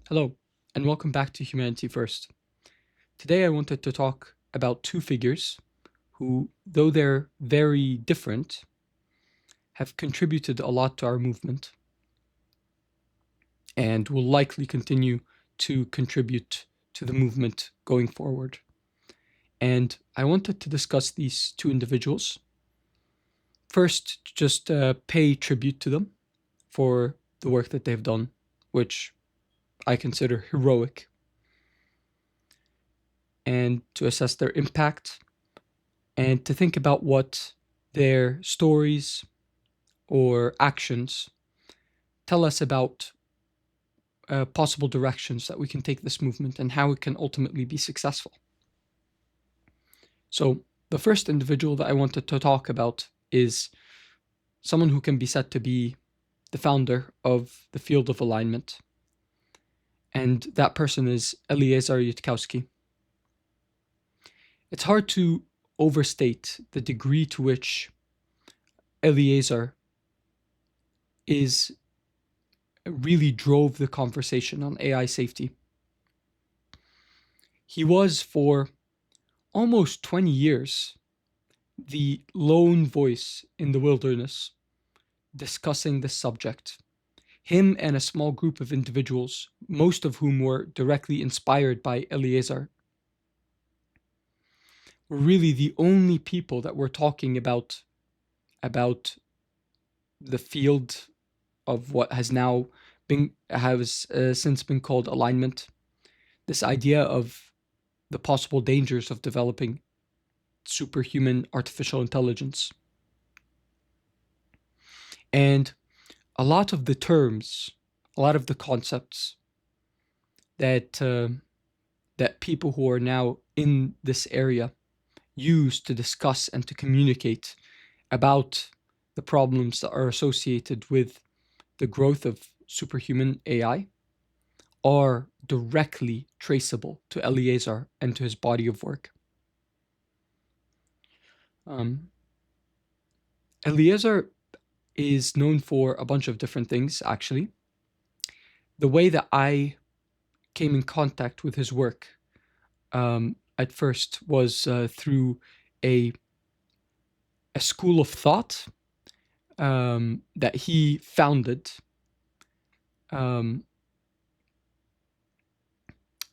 Hello, and welcome back to Humanity First. Today I wanted to talk about two figures who, though they're very different, have contributed a lot to our movement and will likely continue to contribute to the movement going forward. And I wanted to discuss these two individuals. First, just pay tribute to them for the work that they've done, which I consider heroic, and to assess their impact and to think about what their stories or actions tell us about possible directions that we can take this movement and how it can ultimately be successful. So, the first individual that I wanted to talk about is someone who can be said to be the founder of the field of alignment. And that person is Eliezer Yudkowsky. It's hard to overstate the degree to which Eliezer really drove the conversation on AI safety. He was, for almost 20 years, the lone voice in the wilderness discussing this subject. Him and a small group of individuals, most of whom were directly inspired by Eliezer, were really the only people that were talking about the field of what has since been called alignment. This idea of the possible dangers of developing superhuman artificial intelligence. And a lot of the terms, a lot of the concepts that people who are now in this area use to discuss and to communicate about the problems that are associated with the growth of superhuman AI are directly traceable to Eliezer and to his body of work. Eliezer is known for a bunch of different things, actually. The way that I came in contact with his work at first was through a school of thought that he founded,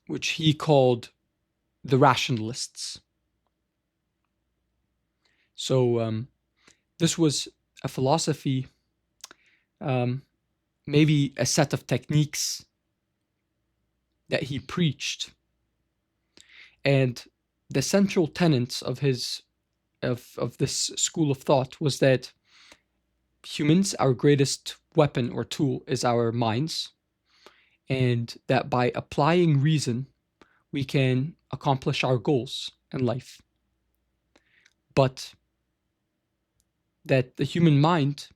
which he called the rationalists. So this was a philosophy, maybe a set of techniques that he preached. And the central tenets of this school of thought was that humans, our greatest weapon or tool is our minds, and that by applying reason, we can accomplish our goals in life. But that the human mind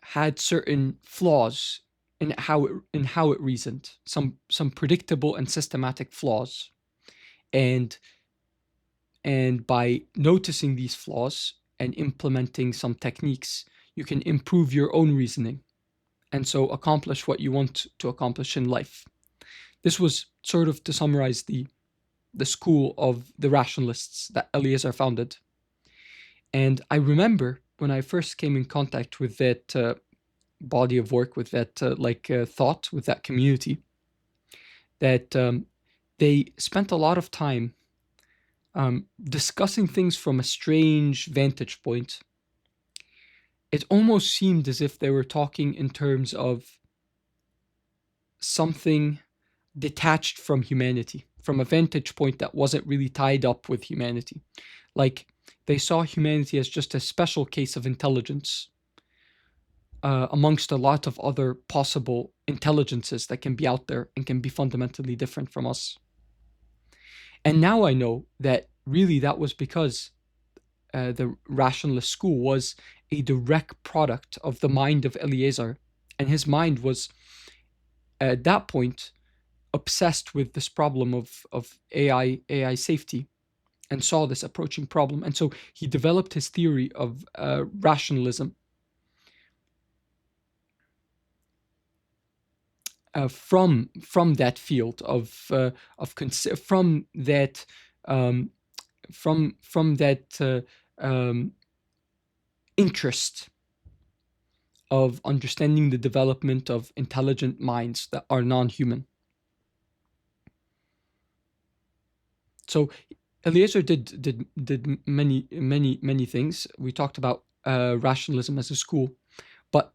had certain flaws in how it reasoned, some predictable and systematic flaws, and by noticing these flaws and implementing some techniques, you can improve your own reasoning and so accomplish what you want to accomplish in life. This was sort of, to summarize, the school of the rationalists that Eliezer founded. And I remember when I first came in contact with that body of work, with that thought, with that community, that they spent a lot of time discussing things from a strange vantage point. It almost seemed as if they were talking in terms of something detached from humanity, from a vantage point that wasn't really tied up with humanity. Like, they saw humanity as just a special case of intelligence amongst a lot of other possible intelligences that can be out there and can be fundamentally different from us. And now I know that really that was because the rationalist school was a direct product of the mind of Eliezer. And his mind was, at that point, obsessed with this problem of AI safety, and saw this approaching problem. And so he developed his theory of rationalism. from that field from that from that interest of understanding the development of intelligent minds that are non-human. So Eliezer did many things. We talked about rationalism as a school, but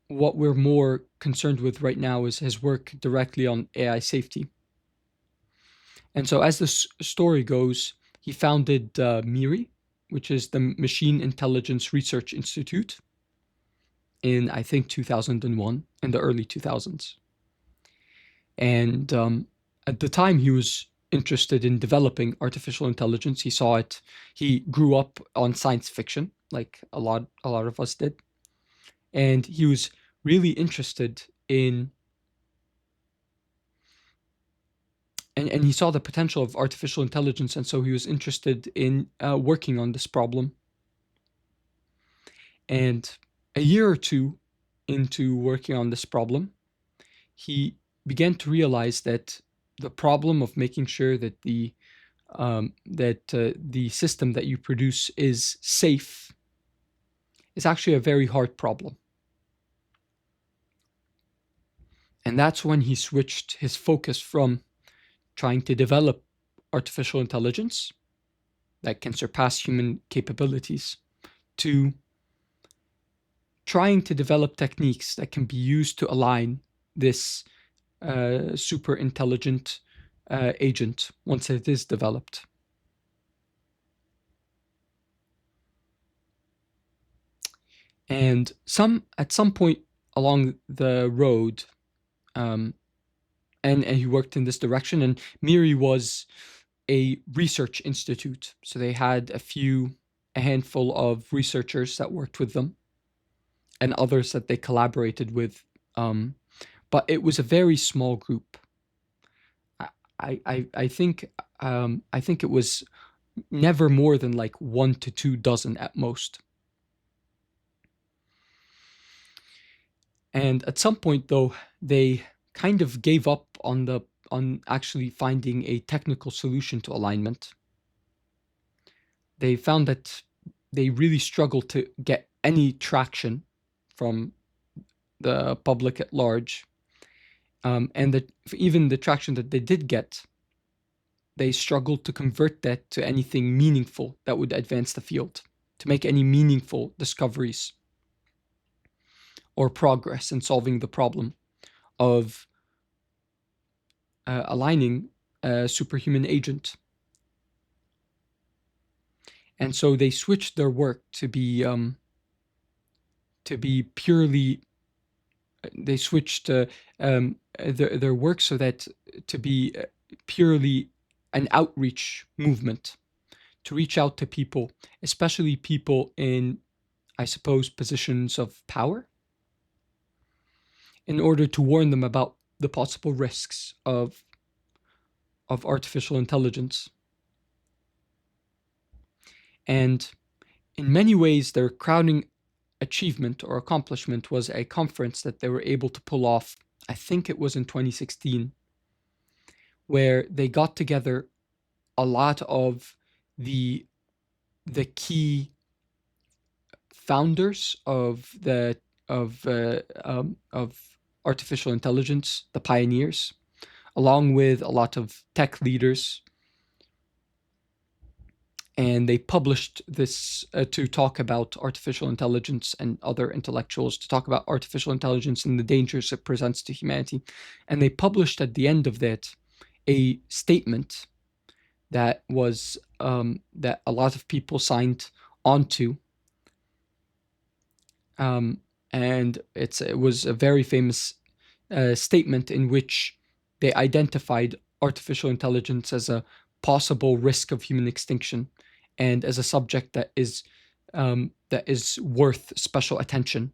what we're more concerned with right now is his work directly on AI safety. And so, as the story goes, he founded MIRI, which is the Machine Intelligence Research Institute, in I think 2001, in the early 2000s. And at the time, he was interested in developing artificial intelligence. He saw it. He grew up on science fiction, like a lot of us did, and he was really interested in. And he saw the potential of artificial intelligence, and so he was interested in working on this problem. And a year or two into working on this problem, he began to realize that the problem of making sure that the system that you produce is safe is actually a very hard problem. And that's when he switched his focus from trying to develop artificial intelligence that can surpass human capabilities to trying to develop techniques that can be used to align this super intelligent agent once it is developed. And at some point along the road, and he worked in this direction, and MIRI was a research institute. So they had a handful of researchers that worked with them and others that they collaborated with. But it was a very small group. I think it was never more than like 1 to 2 dozen at most. And at some point, though, they kind of gave up on actually finding a technical solution to alignment. They found that they really struggled to get any traction from the public at large, and that even the traction that they did get, they struggled to convert that to anything meaningful that would advance the field, to make any meaningful discoveries or progress in solving the problem of aligning a superhuman agent. And so they switched their work to be purely. They switched their work so that to be purely an outreach movement, to reach out to people, especially people in, I suppose, positions of power, in order to warn them about the possible risks of artificial intelligence. And in many ways, their crowning achievement or accomplishment was a conference that they were able to pull off, I think it was in 2016, where they got together a lot of the key founders of artificial intelligence, the pioneers, along with a lot of tech leaders. And they published this to talk about artificial intelligence, and other intellectuals to talk about artificial intelligence and the dangers it presents to humanity. And they published at the end of that a statement that was that a lot of people signed onto. And it was a very famous statement in which they identified artificial intelligence as a possible risk of human extinction, and as a subject that is worth special attention,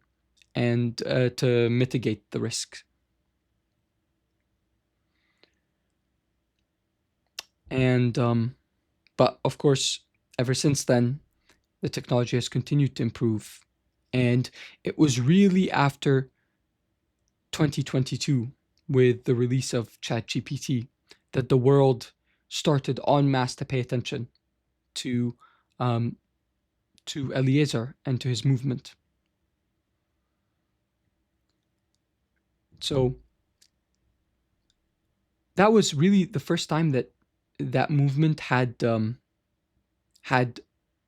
and to mitigate the risk. And but of course, ever since then, the technology has continued to improve, and it was really after 2022 with the release of ChatGPT that the world started en masse to pay attention to Eliezer and to his movement. So that was really the first time that that movement had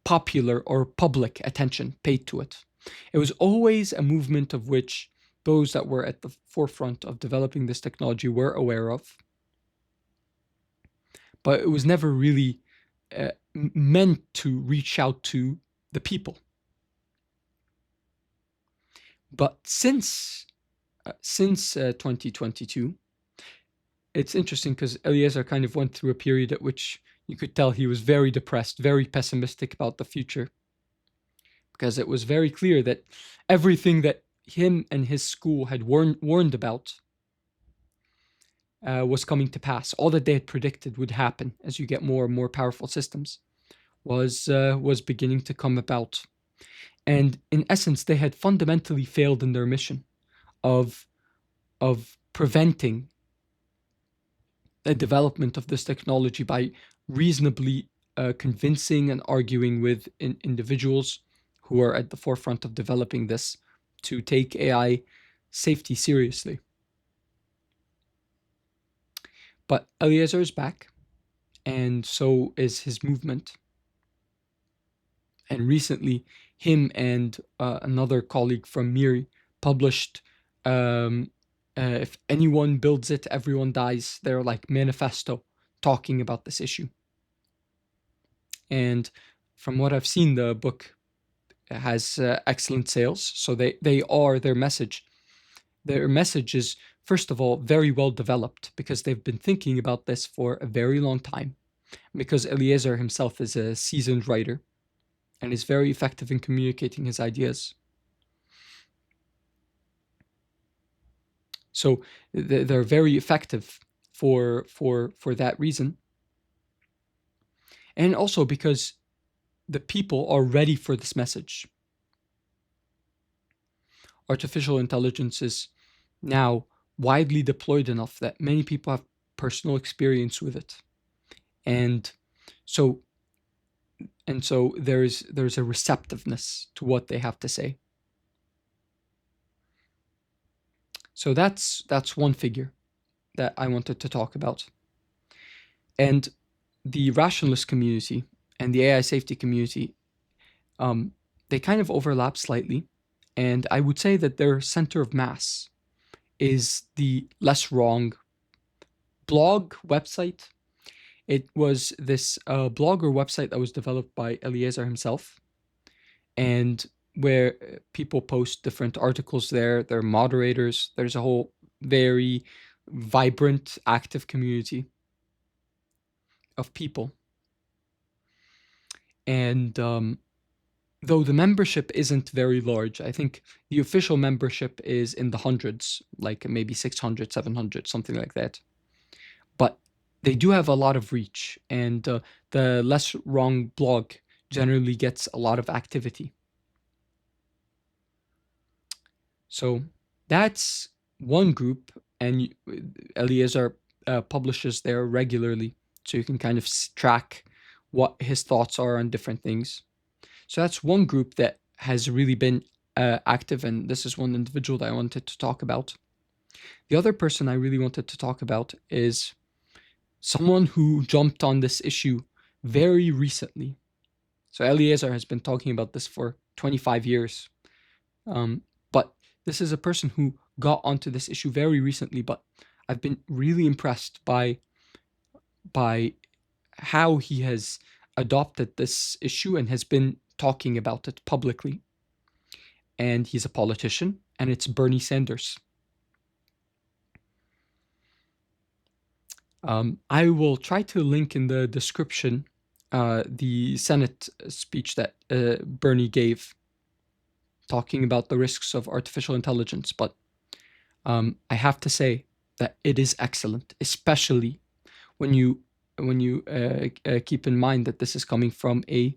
popular or public attention paid to it. It was always a movement of which those that were at the forefront of developing this technology were aware of, but it was never really meant to reach out to the people. But since 2022, it's interesting because Eliezer kind of went through a period at which you could tell he was very depressed, very pessimistic about the future, because it was very clear that everything that him and his school had warned about was coming to pass. All that they had predicted would happen as you get more and more powerful systems was beginning to come about. And in essence, they had fundamentally failed in their mission of preventing the development of this technology by reasonably convincing and arguing with individuals who are at the forefront of developing this to take AI safety seriously. But Eliezer is back, and so is his movement. And recently, him and another colleague from MIRI published if anyone builds it, everyone dies, their like manifesto talking about this issue. And from what I've seen, the book has excellent sales. So their message is, first of all, very well developed because they've been thinking about this for a very long time, because Eliezer himself is a seasoned writer and is very effective in communicating his ideas. So they're very effective for that reason. And also because the people are ready for this message. Artificial intelligence is now widely deployed enough that many people have personal experience with it. And so there's a receptiveness to what they have to say. So that's one figure that I wanted to talk about. And the rationalist community and the AI safety community, they kind of overlap slightly. And I would say that their center of mass is the Less Wrong blog website. It was this blog or website that was developed by Eliezer himself, and where people post different articles there. They're moderators. There's a whole very vibrant, active community of people. And though the membership isn't very large, I think the official membership is in the hundreds, like maybe 600, 700, something like that. But they do have a lot of reach, and the Less Wrong blog generally gets a lot of activity. So that's one group, and Eliezer publishes there regularly, so you can kind of track what his thoughts are on different things. So that's one group that has really been active, and this is one individual that I wanted to talk about. The other person I really wanted to talk about is someone who jumped on this issue very recently. So Eliezer has been talking about this for 25 years. But this is a person who got onto this issue very recently, but I've been really impressed by how he has adopted this issue and has been talking about it publicly. And he's a politician, and it's Bernie Sanders. I will try to link in the description the Senate speech that Bernie gave talking about the risks of artificial intelligence, but I have to say that it is excellent, especially when you keep in mind that this is coming from a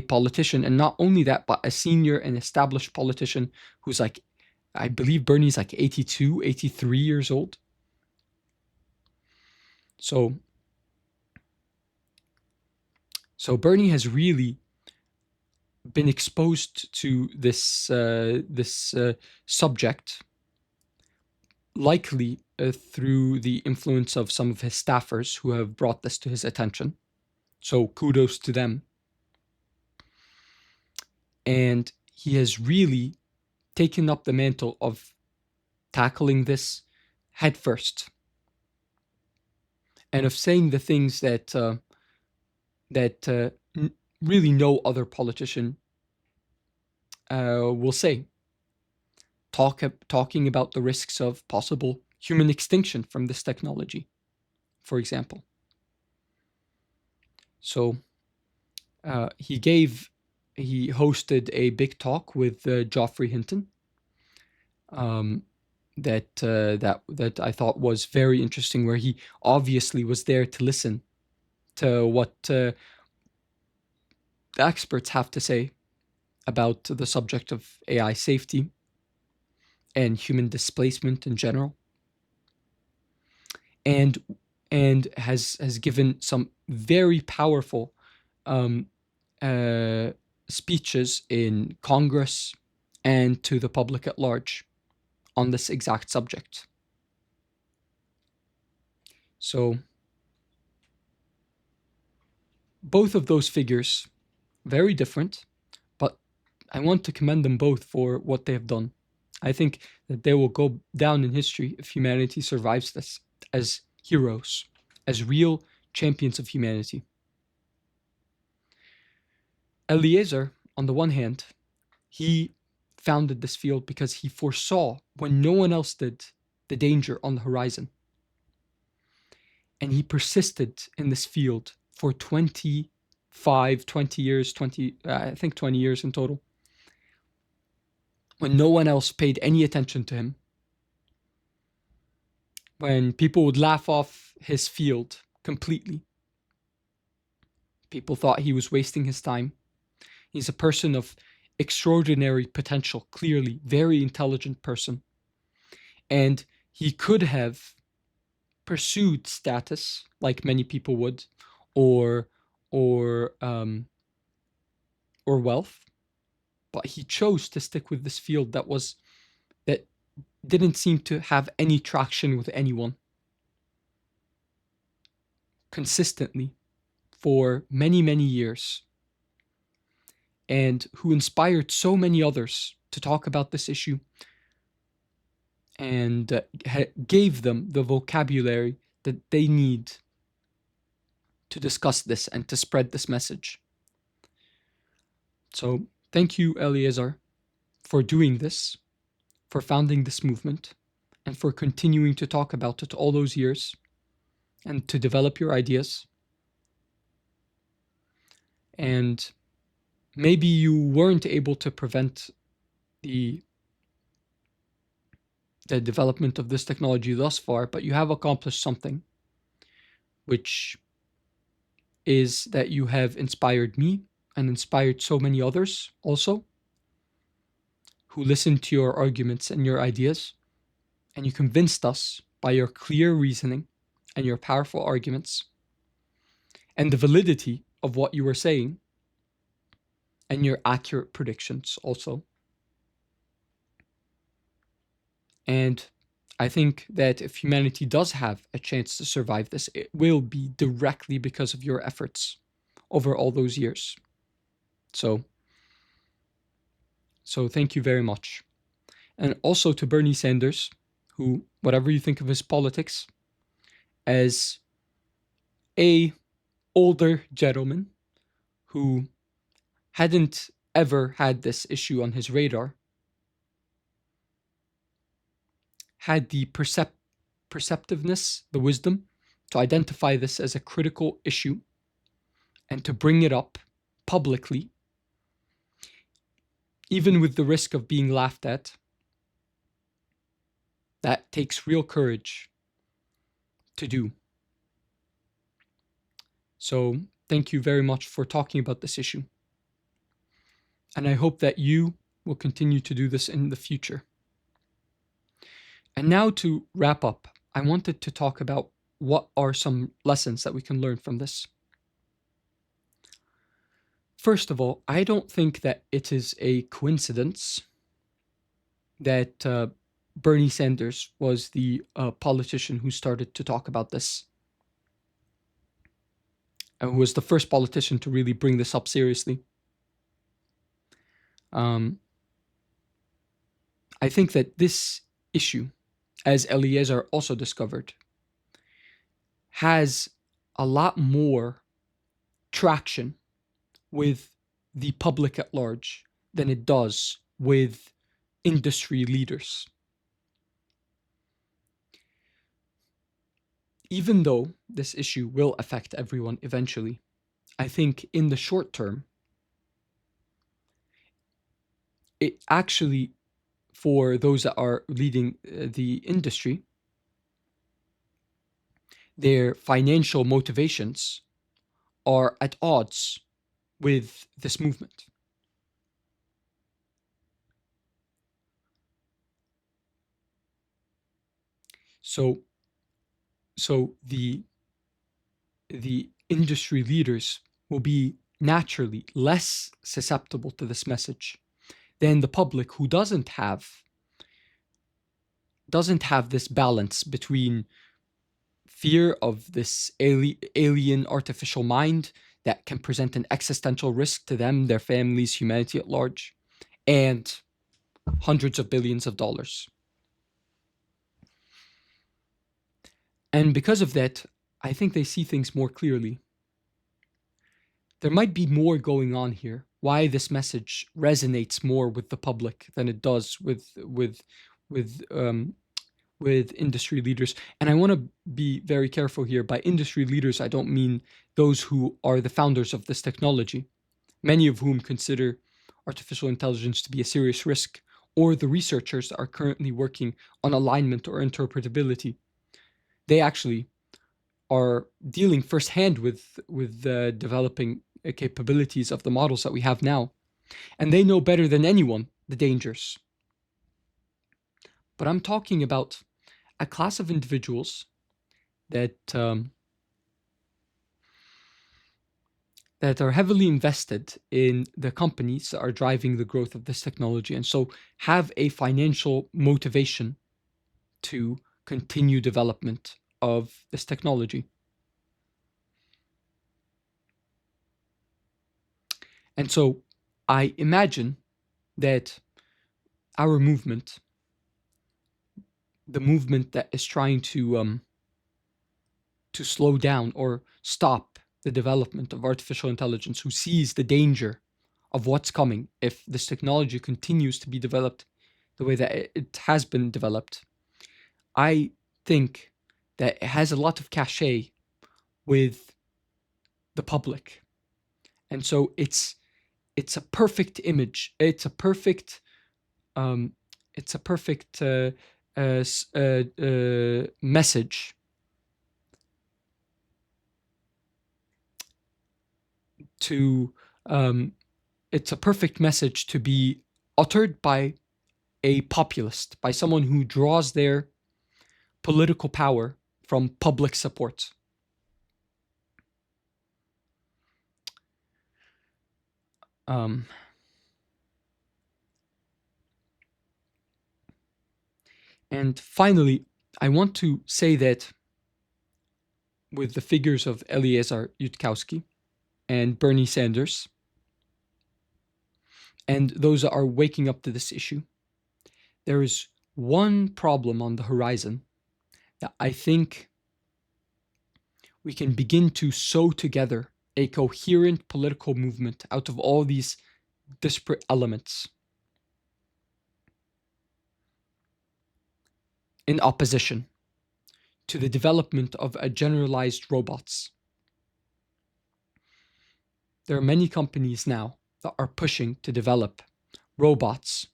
politician, and not only that, but a senior and established politician who's like I believe Bernie's like 82, 83 years old. So Bernie has really been exposed to this subject, likely through the influence of some of his staffers who have brought this to his attention. So kudos to them. And he has really taken up the mantle of tackling this headfirst, and of saying the things that really no other politician will say. Talking about the risks of possible human extinction from this technology, for example. So he hosted a big talk with Geoffrey Hinton that I thought was very interesting, where he obviously was there to listen to what the experts have to say about the subject of AI safety and human displacement in general, and has given some very powerful speeches in Congress and to the public at large on this exact subject. So both of those figures, very different, but I want to commend them both for what they have done. I think that they will go down in history if humanity survives this as heroes, as real champions of humanity. Eliezer, on the one hand, he founded this field because he foresaw, when no one else did, the danger on the horizon. And he persisted in this field for 20 years, I think 20 years in total, when no one else paid any attention to him. When people would laugh off his field completely. People thought he was wasting his time. He's a person of extraordinary potential, clearly, very intelligent person. And he could have pursued status, like many people would, or wealth, but he chose to stick with this field that didn't seem to have any traction with anyone consistently for many, many years, and who inspired so many others to talk about this issue and gave them the vocabulary that they need to discuss this and to spread this message. So thank you, Eliezer, for doing this, for founding this movement, and for continuing to talk about it all those years and to develop your ideas. And maybe you weren't able to prevent the development of this technology thus far, but you have accomplished something, which is that you have inspired me and inspired so many others also, who listened to your arguments and your ideas, and you convinced us by your clear reasoning and your powerful arguments and the validity of what you were saying and your accurate predictions also. And I think that if humanity does have a chance to survive this, it will be directly because of your efforts over all those years. So thank you very much. And also to Bernie Sanders, who, whatever you think of his politics, as a older gentleman who hadn't ever had this issue on his radar, had the perceptiveness, the wisdom to identify this as a critical issue and to bring it up publicly, even with the risk of being laughed at. That takes real courage to do. So thank you very much for talking about this issue. And I hope that you will continue to do this in the future. And now to wrap up, I wanted to talk about what are some lessons that we can learn from this. First of all, I don't think that it is a coincidence that Bernie Sanders was the politician who started to talk about this, and who was the first politician to really bring this up seriously. I think that this issue, as Eliezer also discovered, has a lot more traction with the public at large than it does with industry leaders. Even though this issue will affect everyone eventually, I think in the short term, it actually, for those that are leading the industry, their financial motivations are at odds with this movement. So the industry leaders will be naturally less susceptible to this message than the public, who doesn't have this balance between fear of this alien artificial mind that can present an existential risk to them, their families, humanity at large, and hundreds of billions of dollars. And because of that, I think they see things more clearly. There might be more going on here. Why this message resonates more with the public than it does with industry leaders. And I want to be very careful here. By industry leaders, I don't mean those who are the founders of this technology, many of whom consider artificial intelligence to be a serious risk, or the researchers that are currently working on alignment or interpretability. They actually are dealing firsthand with developing capabilities of the models that we have now. And they know better than anyone the dangers. But I'm talking about a class of individuals that that are heavily invested in the companies that are driving the growth of this technology, and so have a financial motivation to continue development of this technology. And so I imagine that our movement, the movement that is trying to slow down or stop the development of artificial intelligence, who sees the danger of what's coming if this technology continues to be developed the way that it has been developed, I think that it has a lot of cachet with the public. And so it's a perfect image. It's a perfect message to it's a perfect message to be uttered by a populist, by someone who draws their political power from public support. And finally, I want to say that with the figures of Eliezer Yudkowsky and Bernie Sanders, and those that are waking up to this issue, there is one problem on the horizon that I think we can begin to sew together a coherent political movement out of all these disparate elements in opposition to the development of a generalized robots. There are many companies now that are pushing to develop robots,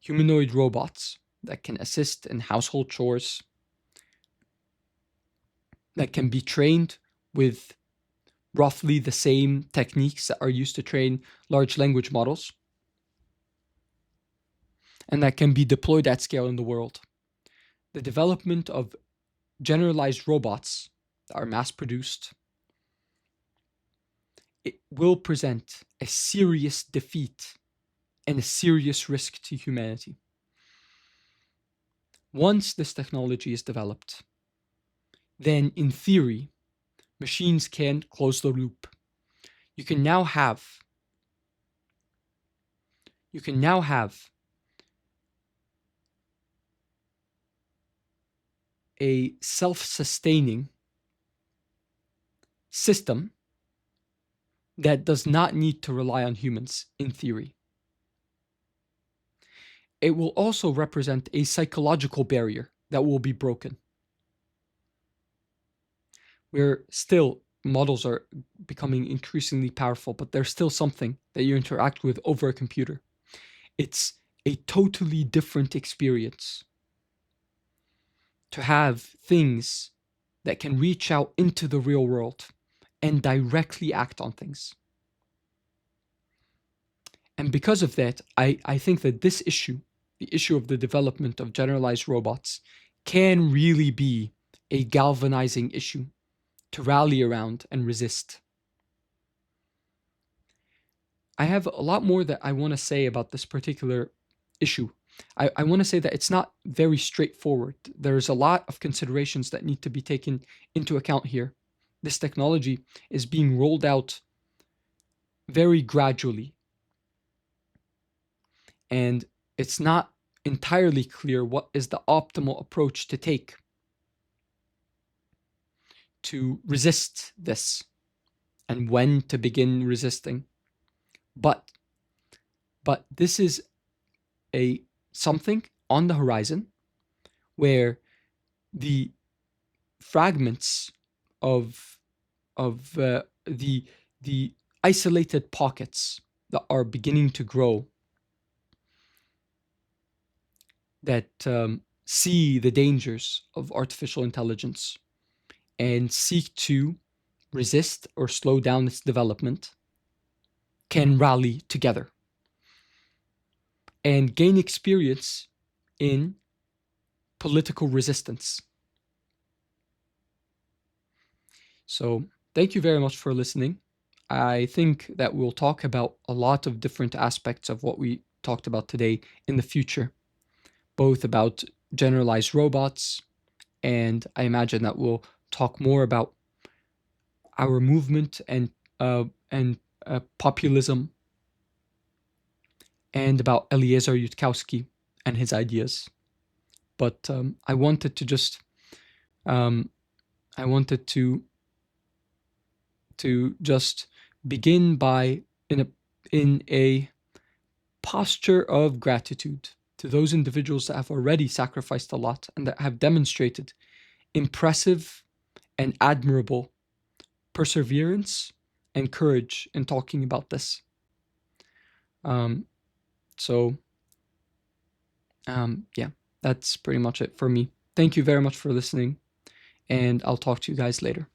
humanoid robots that can assist in household chores, that can be trained with roughly the same techniques that are used to train large language models, and that can be deployed at scale in the world. the development of generalized robots that are mass-produced, it will present a serious defeat and a serious risk to humanity. Once this technology is developed, then in theory, machines can close the loop. You can now have a self-sustaining system that does not need to rely on humans in theory. It will also represent a psychological barrier that will be broken. Models are becoming increasingly powerful, but there's still something that you interact with over a computer. It's a totally different experience to have things that can reach out into the real world and directly act on things. And because of that, I think that this issue, the issue of the development of generalized robots, can really be a galvanizing issue to rally around and resist. I have a lot more that I want to say about this particular issue. I want to say that it's not very straightforward. There's a lot of considerations that need to be taken into account here. This technology is being rolled out very gradually, and it's not entirely clear what is the optimal approach to take to resist this and when to begin resisting. But this is something on the horizon where the fragments of the isolated pockets that are beginning to grow, that see the dangers of artificial intelligence and seek to resist or slow down its development, can rally together and gain experience in political resistance. So thank you very much for listening. I think that we'll talk about a lot of different aspects of what we talked about today in the future, both about generalized robots, and I imagine that we'll talk more about our movement and populism, and about Eliezer Yudkowsky and his ideas. But I wanted to just begin by in a posture of gratitude to those individuals that have already sacrificed a lot and that have demonstrated impressive and admirable perseverance and courage in talking about this. Yeah, that's pretty much it for me. Thank you very much for listening, and I'll talk to you guys later.